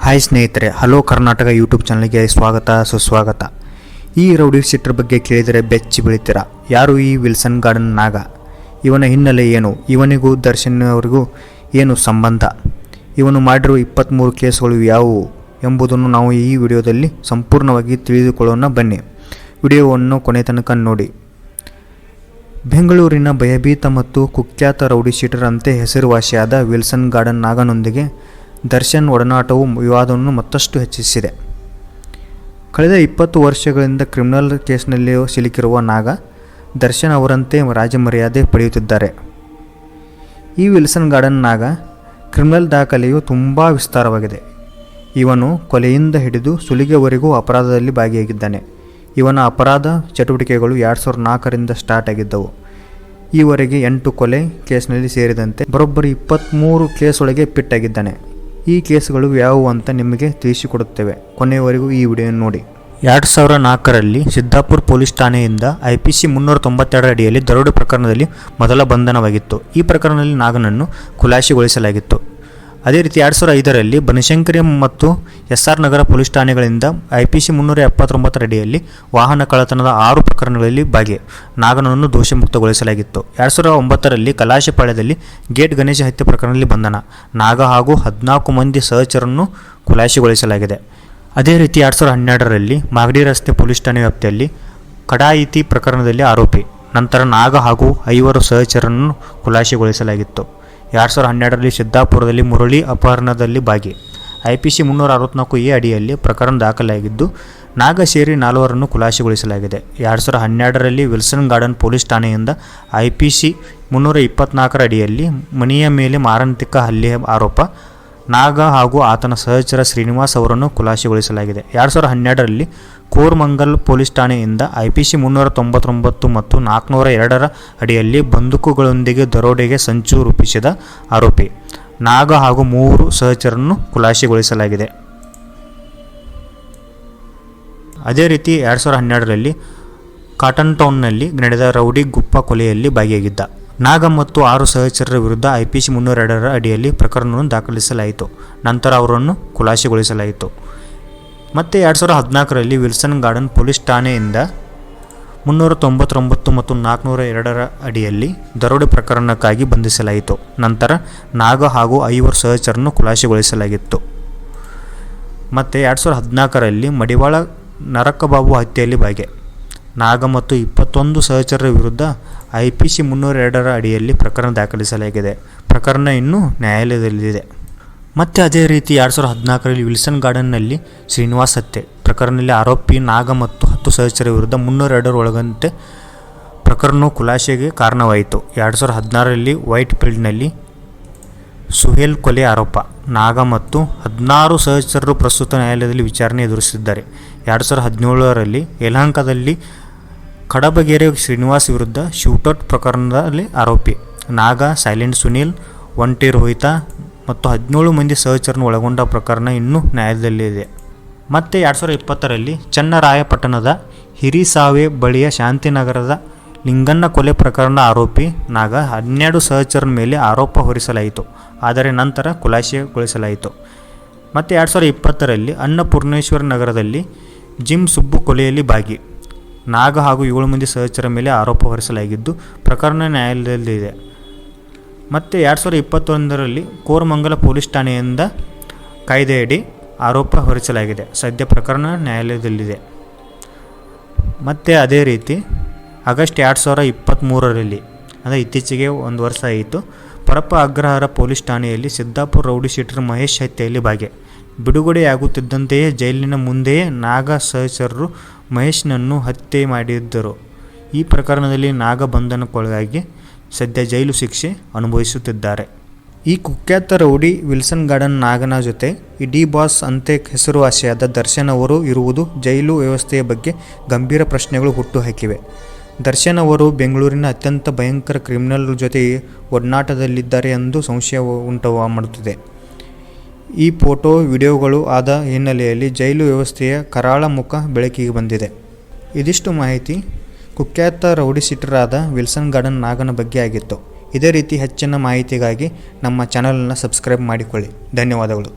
Hi ಸ್ನೇಹಿತರೆ, hello Karnataka YouTube ಚಾನಲ್ಗೆ ಸ್ವಾಗತ ಸುಸ್ವಾಗತ. ಈ ರೌಡಿ ಶೀಟರ್ ಬಗ್ಗೆ ಕೇಳಿದರೆ ಬೆಚ್ಚಿ ಬೀಳ್ತೀರಾ. ಯಾರು ಈ ವಿಲ್ಸನ್ ಗಾರ್ಡನ್ ನಾಗ? ಇವನ ಹಿನ್ನೆಲೆ ಏನು? ಇವನಿಗೂ ದರ್ಶನ್ ಅವರಿಗೂ ಏನು ಸಂಬಂಧ? ಇವನು ಮಾಡಿರುವ 23 ಕೇಸುಗಳು ಯಾವುವು ಎಂಬುದನ್ನು ನಾವು ಈ ವಿಡಿಯೋದಲ್ಲಿ ಸಂಪೂರ್ಣವಾಗಿ ತಿಳಿದುಕೊಳ್ಳೋಣ. ಬನ್ನಿ, ವಿಡಿಯೋವನ್ನು ಕೊನೆ ತನಕ ನೋಡಿ. ಬೆಂಗಳೂರಿನ ಭಯಭೀತ ಮತ್ತು ಕುಖ್ಯಾತ ರೌಡಿ ಶೀಟರ್ ಅಂತೆ ಹೆಸರುವಾಸಿಯಾದ ವಿಲ್ಸನ್ ಗಾರ್ಡನ್ ನಾಗನೊಂದಿಗೆ ದರ್ಶನ್ ಒಡನಾಟವು ವಿವಾದವನ್ನು ಮತ್ತಷ್ಟು ಹೆಚ್ಚಿಸಿದೆ. ಕಳೆದ 20 ವರ್ಷಗಳಿಂದ ಕ್ರಿಮಿನಲ್ ಕೇಸ್ನಲ್ಲಿ ಸಿಲುಕಿರುವ ನಾಗ ದರ್ಶನ್ ಅವರಂತೆ ರಾಜಮರ್ಯಾದೆ ಪಡೆಯುತ್ತಿದ್ದಾರೆ. ಈ ವಿಲ್ಸನ್ ಗಾರ್ಡನ್ ನಾಗ ಕ್ರಿಮಿನಲ್ ದಾಖಲೆಯು ತುಂಬ ವಿಸ್ತಾರವಾಗಿದೆ. ಇವನು ಕೊಲೆಯಿಂದ ಹಿಡಿದು ಸುಲಿಗೆವರೆಗೂ ಅಪರಾಧದಲ್ಲಿ ಭಾಗಿಯಾಗಿದ್ದಾನೆ. ಇವನ ಅಪರಾಧ ಚಟುವಟಿಕೆಗಳು 2004ರಿಂದ ಸ್ಟಾರ್ಟ್ ಆಗಿದ್ದವು. ಈವರೆಗೆ 8 ಕೊಲೆ ಕೇಸ್ನಲ್ಲಿ ಸೇರಿದಂತೆ ಬರೋಬ್ಬರಿ 23 ಕೇಸೊಳಗೆ ಪಿಟ್ಟಾಗಿದ್ದಾನೆ. ಈ ಕೇಸುಗಳು ಯಾವುವು ಅಂತ ನಿಮಗೆ ತಿಳಿಸಿಕೊಡುತ್ತೇವೆ. ಕೊನೆಯವರೆಗೂ ಈ ವಿಡಿಯೋ ನೋಡಿ. 2004ರಲ್ಲಿ ಸಿದ್ದಾಪುರ ಪೊಲೀಸ್ ಠಾಣೆಯಿಂದ IPC 392 ಅಡಿಯಲ್ಲಿ ದರೋಡೆ ಪ್ರಕರಣದಲ್ಲಿ ಮೊದಲ ಬಂಧನವಾಗಿತ್ತು. ಈ ಪ್ರಕರಣದಲ್ಲಿ ನಾಗನನ್ನು ಖುಲಾಸೆಗೊಳಿಸಲಾಗಿತ್ತು. ಅದೇ ರೀತಿ 2005ರಲ್ಲಿ ಬನಶಂಕರಿ ಮತ್ತು SR ನಗರ ಪೊಲೀಸ್ ಠಾಣೆಗಳಿಂದ IPC 379 ಅಡಿಯಲ್ಲಿ ವಾಹನ ಕಳ್ಳತನದ 6 ಪ್ರಕರಣಗಳಲ್ಲಿ ಭಾಗಿ ನಾಗನನ್ನು ದೋಷಮುಕ್ತಗೊಳಿಸಲಾಗಿತ್ತು. 2009ರಲ್ಲಿ ಕಲಾಶಪಾಳ್ಯದಲ್ಲಿ ಗೇಟ್ ಗಣೇಶ ಹತ್ಯೆ ಪ್ರಕರಣದಲ್ಲಿ ಬಂಧನ ನಾಗ ಹಾಗೂ 14 ಮಂದಿ ಸಹಚರನ್ನು ಖುಲಾಸೆಗೊಳಿಸಲಾಗಿದೆ. ಅದೇ ರೀತಿ 2012ರಲ್ಲಿ ಮಾಗಡಿ ರಸ್ತೆ ಪೊಲೀಸ್ ಠಾಣೆ ವ್ಯಾಪ್ತಿಯಲ್ಲಿ ಕಡಾಯಿತಿ ಪ್ರಕರಣದಲ್ಲಿ ಆರೋಪಿ. ನಂತರ ನಾಗ ಹಾಗೂ 5 ಸಹಚರನ್ನು ಖುಲಾಸೆಗೊಳಿಸಲಾಗಿತ್ತು. 2012ರಲ್ಲಿ ಸಿದ್ದಾಪುರದಲ್ಲಿ ಮುರಳಿ ಅಪಹರಣದಲ್ಲಿ ಭಾಗಿ IPC 364A ಅಡಿಯಲ್ಲಿ ಪ್ರಕರಣ ದಾಖಲಾಗಿದ್ದು ನಾಗ ಸೇರಿ 4ರನ್ನು ಖುಲಾಸೆಗೊಳಿಸಲಾಗಿದೆ. 2012ರಲ್ಲಿ ವಿಲ್ಸನ್ ಗಾರ್ಡನ್ ಪೊಲೀಸ್ ಠಾಣೆಯಿಂದ IPC 324 ಅಡಿಯಲ್ಲಿ ಮನೆಯ ಮೇಲೆ ಮಾರಣಾಂತಿಕ ಹಲ್ಲೆ ಆರೋಪ ನಾಗ ಹಾಗೂ ಆತನ ಸಹಚರ ಶ್ರೀನಿವಾಸ್ ಅವರನ್ನು ಖುಲಾಸೆಗೊಳಿಸಲಾಗಿದೆ. 2012ರಲ್ಲಿ ಕೋರಮಂಗಲ್ ಪೊಲೀಸ್ ಠಾಣೆಯಿಂದ IPC 399 ಮತ್ತು 402 ಅಡಿಯಲ್ಲಿ ಬಂದೂಕುಗಳೊಂದಿಗೆ ದರೋಡೆಗೆ ಸಂಚು ರೂಪಿಸಿದ ಆರೋಪಿ ನಾಗ ಹಾಗೂ 3 ಸಹಚರನ್ನು ಖುಲಾಸೆಗೊಳಿಸಲಾಗಿದೆ. ಅದೇ ರೀತಿ 2012ರಲ್ಲಿ ಕಾಟನ್ ಟೌನ್ನಲ್ಲಿ ನಡೆದ ರೌಡಿ ಗುಪ್ಪ ಕೊಲೆಯಲ್ಲಿ ಭಾಗಿಯಾಗಿದ್ದ ನಾಗ ಮತ್ತು 6 ಸಹಚರರ ವಿರುದ್ಧ IPC 302 ಅಡಿಯಲ್ಲಿ ಪ್ರಕರಣವನ್ನು ದಾಖಲಿಸಲಾಯಿತು. ನಂತರ ಅವರನ್ನು ಖುಲಾಸೆಗೊಳಿಸಲಾಯಿತು. ಮತ್ತು 2014ರಲ್ಲಿ ವಿಲ್ಸನ್ ಗಾರ್ಡನ್ ಪೊಲೀಸ್ ಠಾಣೆಯಿಂದ 399 ಮತ್ತು 402 ಅಡಿಯಲ್ಲಿ ದರೋಡೆ ಪ್ರಕರಣಕ್ಕಾಗಿ ಬಂಧಿಸಲಾಯಿತು. ನಂತರ ನಾಗ ಹಾಗೂ 5 ಸಹಚರನ್ನು ಖುಲಾಸೆಗೊಳಿಸಲಾಗಿತ್ತು. ಮತ್ತು 2014ರಲ್ಲಿ ಮಡಿವಾಳ ನರಕಬಾಬು ಹತ್ಯೆಯಲ್ಲಿ ಭಾಗಿ ನಾಗ ಮತ್ತು 21 ಸಹಚರರ ವಿರುದ್ಧ IPC 302 ಅಡಿಯಲ್ಲಿ ಪ್ರಕರಣ ದಾಖಲಿಸಲಾಗಿದೆ. ಪ್ರಕರಣ ಇನ್ನೂ ನ್ಯಾಯಾಲಯದಲ್ಲಿದೆ. ಮತ್ತು ಅದೇ ರೀತಿ 2014ರಲ್ಲಿ ವಿಲ್ಸನ್ ಗಾರ್ಡನ್ನಲ್ಲಿ ಶ್ರೀನಿವಾಸ್ ಹತ್ಯೆ ಪ್ರಕರಣದಲ್ಲಿ ಆರೋಪಿ ನಾಗ ಮತ್ತು 10 ಸಹಚರರ ವಿರುದ್ಧ 302 ಒಳಗಂತೆ ಪ್ರಕರಣವು ಖುಲಾಸೆಗೆ ಕಾರಣವಾಯಿತು. 2016ರಲ್ಲಿ ವೈಟ್ ಫೀಲ್ಡ್ನಲ್ಲಿ ಸುಹೇಲ್ ಕೊಲೆ ಆರೋಪ ನಾಗ ಮತ್ತು 16 ಸಹಚರರು ಪ್ರಸ್ತುತ ನ್ಯಾಯಾಲಯದಲ್ಲಿ ವಿಚಾರಣೆ ಎದುರಿಸಿದ್ದಾರೆ. 2017ರಲ್ಲಿ ಯಲಹಂಕದಲ್ಲಿ ಕಡಬಗೆರೆ ಶ್ರೀನಿವಾಸ್ ವಿರುದ್ಧ ಶೂಟೌಟ್ ಪ್ರಕರಣದಲ್ಲಿ ಆರೋಪಿ ನಾಗ, ಸೈಲೆಂಟ್ ಸುನೀಲ್, ಒಂಟಿ ರೋಹಿತ ಮತ್ತು 17 ಮಂದಿ ಸಹಚರನ್ನು ಒಳಗೊಂಡ ಪ್ರಕರಣ ಇನ್ನೂ ನ್ಯಾಯಾಲಯದಲ್ಲಿದೆ. ಮತ್ತು 2020ರಲ್ಲಿ ಚನ್ನರಾಯಪಟ್ಟಣದ ಹಿರಿಸಾವೆ ಬಳಿಯ ಶಾಂತಿನಗರದ ಲಿಂಗಣ್ಣ ಕೊಲೆ ಪ್ರಕರಣ ಆರೋಪಿ ನಾಗ 12 ಸಹಚರರ ಮೇಲೆ ಆರೋಪ ಹೊರಿಸಲಾಯಿತು. ಆದರೆ ನಂತರ ಖುಲಾಸೆಗೊಳಿಸಲಾಯಿತು. ಮತ್ತು 2020ರಲ್ಲಿ ಅನ್ನಪೂರ್ಣೇಶ್ವರ ನಗರದಲ್ಲಿ ಜಿಮ್ ಸುಬ್ಬು ಕೊಲೆಯಲ್ಲಿ ಭಾಗಿ ನಾಗ ಹಾಗೂ 7 ಮಂದಿ ಸಹಚರ ಮೇಲೆ ಆರೋಪ ಹೊರಿಸಲಾಗಿದ್ದು ಪ್ರಕರಣ ನ್ಯಾಯಾಲಯದಲ್ಲಿದೆ. ಮತ್ತು 2021ರಲ್ಲಿ ಕೋರಮಂಗಲ ಪೊಲೀಸ್ ಠಾಣೆಯಿಂದ ಕಾಯ್ದೆಯಡಿ ಆರೋಪ ಹೊರಿಸಲಾಗಿದೆ. ಸದ್ಯ ಪ್ರಕರಣ ನ್ಯಾಯಾಲಯದಲ್ಲಿದೆ. ಮತ್ತು ಅದೇ ರೀತಿ ಆಗಸ್ಟ್ 2023ರಲ್ಲಿ ಅಂದರೆ ಇತ್ತೀಚೆಗೆ 1 ವರ್ಷ ಆಯಿತು, ಪರಪ್ಪ ಅಗ್ರಹಾರ ಪೊಲೀಸ್ ಠಾಣೆಯಲ್ಲಿ ಸಿದ್ದಾಪುರ ರೌಡಿ ಶೀಟರ್ ಮಹೇಶ್ ಹತ್ಯೆಯಲ್ಲಿ ಭಾಗಿ ಬಿಡುಗಡೆಯಾಗುತ್ತಿದ್ದಂತೆಯೇ ಜೈಲಿನ ಮುಂದೆಯೇ ನಾಗ ಸಹಚರರು ಮಹೇಶ್ನನ್ನು ಹತ್ಯೆ ಮಾಡಿದ್ದರು. ಈ ಪ್ರಕರಣದಲ್ಲಿ ನಾಗ ಬಂಧನಕ್ಕೊಳಗಾಗಿ ಸದ್ಯ ಜೈಲು ಶಿಕ್ಷೆ ಅನುಭವಿಸುತ್ತಿದ್ದಾರೆ. ಈ ಕುಖ್ಯಾತ ರೌಡಿ ವಿಲ್ಸನ್ ಗಾರ್ಡನ್ ನಾಗನ ಜೊತೆ ಡಿ ಬಾಸ್ ಅಂತೆ ಹೆಸರುವಾಸಿಯಾದ ದರ್ಶನ್ ಅವರು ಇರುವುದು ಜೈಲು ವ್ಯವಸ್ಥೆಯ ಬಗ್ಗೆ ಗಂಭೀರ ಪ್ರಶ್ನೆಗಳು ಹುಟ್ಟುಹಾಕಿವೆ. ದರ್ಶನ್ ಅವರು ಬೆಂಗಳೂರಿನ ಅತ್ಯಂತ ಭಯಂಕರ ಕ್ರಿಮಿನಲ್ ಜೊತೆ ಒಡನಾಟದಲ್ಲಿದ್ದಾರೆ ಎಂದು ಸಂಶಯ ಉಂಟು ಮಾಡುತ್ತಿದೆ. ಈ ಫೋಟೋ ವಿಡಿಯೋಗಳು ಆದ ಹಿನ್ನೆಲೆಯಲ್ಲಿ ಜೈಲು ವ್ಯವಸ್ಥೆಯ ಕರಾಳ ಮುಖ ಬೆಳಕಿಗೆ ಬಂದಿದೆ. ಇದಿಷ್ಟು ಮಾಹಿತಿ ಕುಖ್ಯಾತ ರೌಡಿ ಶೀಟರ್ ಆದ ವಿಲ್ಸನ್ ಗಾರ್ಡನ್ ನಾಗನ ಬಗ್ಗೆ ಆಗಿತ್ತು. ಇದೇ ರೀತಿ ಹೆಚ್ಚಿನ ಮಾಹಿತಿಗಾಗಿ ನಮ್ಮ ಚಾನಲನ್ನು ಸಬ್ಸ್ಕ್ರೈಬ್ ಮಾಡಿಕೊಳ್ಳಿ. ಧನ್ಯವಾದಗಳು.